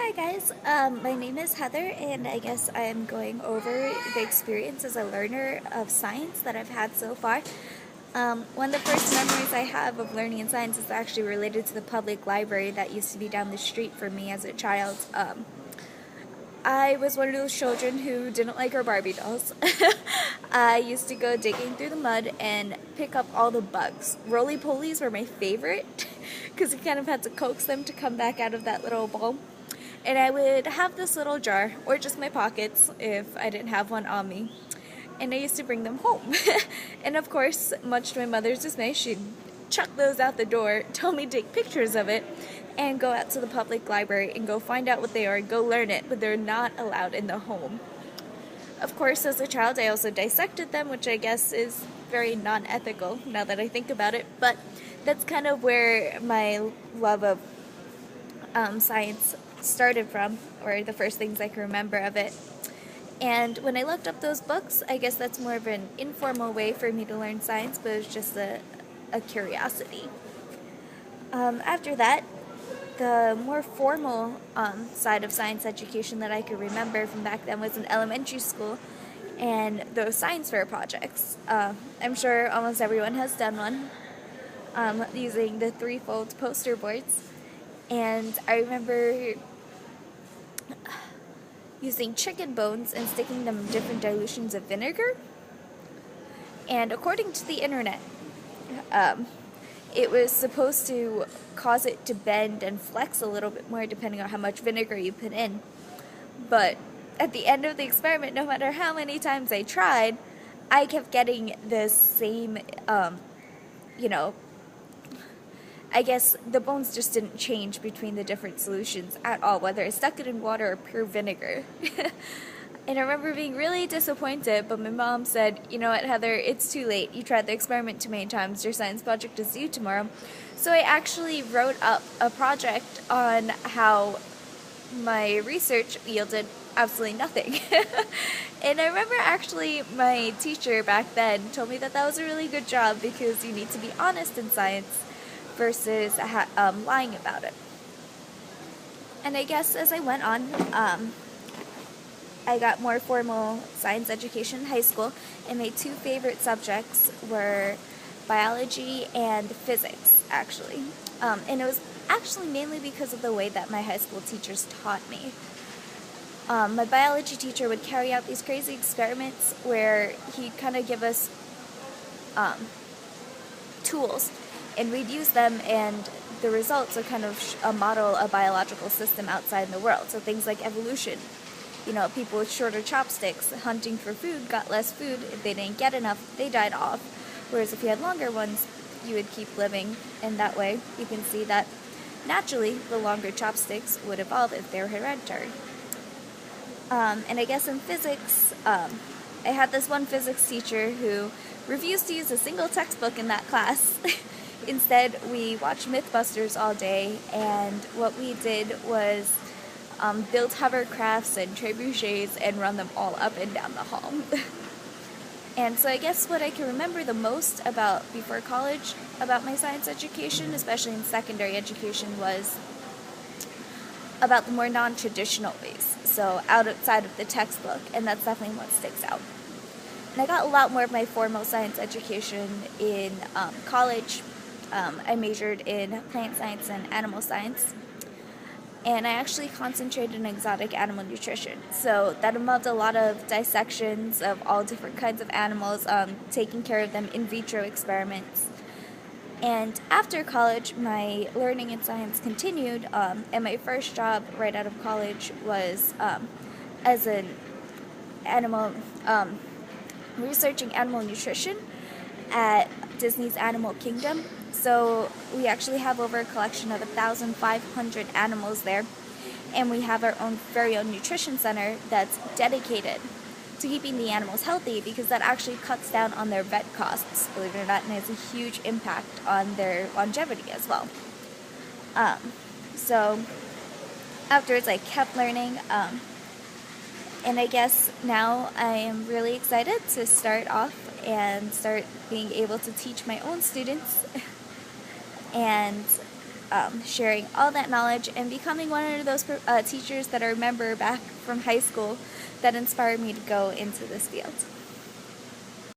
Hi guys, my name is Heather, and I guess I am going over the experience as a learner of science that I've had so far. One of the first memories I have of learning in science is actually related to the public library that used to be down the street from me as a child. I was one of those children who didn't like our Barbie dolls. I used to go digging through the mud and pick up all the bugs. Roly-polies were my favorite because you kind of had to coax them to come back out of that little ball. And I would have this little jar, or just my pockets if I didn't have one on me. And I used to bring them home. And of course, much to my mother's dismay, she'd chuck those out the door, tell me to take pictures of it, and go out to the public library and go find out what they are and go learn it, but they're not allowed in the home. Of course, as a child, I also dissected them, which I guess is very non-ethical now that I think about it, but that's kind of where my love of science started from, or the first things I can remember of it. And when I looked up those books, I guess that's more of an informal way for me to learn science, but it was just a curiosity. After that, the more formal side of science education that I could remember from back then was in elementary school and those science fair projects. I'm sure almost everyone has done one using the threefold poster boards. And I remember using chicken bones and sticking them in different dilutions of vinegar. And according to the internet, it was supposed to cause it to bend and flex a little bit more depending on how much vinegar you put in. But at the end of the experiment, no matter how many times I tried, I kept getting the same, I guess the bones just didn't change between the different solutions at all, whether I stuck it in water or pure vinegar. And I remember being really disappointed, but my mom said, "You know what, Heather, it's too late. You tried the experiment too many times. Your science project is due tomorrow." So I actually wrote up a project on how my research yielded absolutely nothing. And I remember actually my teacher back then told me that that was a really good job because you need to be honest in science versus lying about it. And I guess as I went on, I got more formal science education in high school, and my two favorite subjects were biology and physics, actually. And it was actually mainly because of the way that my high school teachers taught me. My biology teacher would carry out these crazy experiments where he'd kind of give us tools, and we'd use them, and the results are kind of model a biological system outside in the world. So things like evolution. People with shorter chopsticks hunting for food got less food. If they didn't get enough, they died off. Whereas if you had longer ones, you would keep living. And that way, you can see that naturally, the longer chopsticks would evolve if they were hereditary. And I guess in physics, I had this one physics teacher who refused to use a single textbook in that class. Instead, we watched Mythbusters all day, and what we did was build hovercrafts and trebuchets and run them all up and down the hall. And so I guess what I can remember the most about before college about my science education, especially in secondary education, was about the more non-traditional ways, so outside of the textbook, and that's definitely what sticks out. And I got a lot more of my formal science education in college. I majored in plant science and animal science, and I actually concentrated in exotic animal nutrition. So that involved a lot of dissections of all different kinds of animals, taking care of them in vitro experiments. And after college, my learning in science continued, and my first job right out of college was as an animal, researching animal nutrition at Disney's Animal Kingdom. So we actually have over a collection of 1,500 animals there, and we have our own very own nutrition center that's dedicated to keeping the animals healthy, because that actually cuts down on their vet costs, believe it or not, and has a huge impact on their longevity as well. So afterwards I kept learning, and I guess now I am really excited to start off and start being able to teach my own students. And sharing all that knowledge and becoming one of those teachers that I remember back from high school that inspired me to go into this field.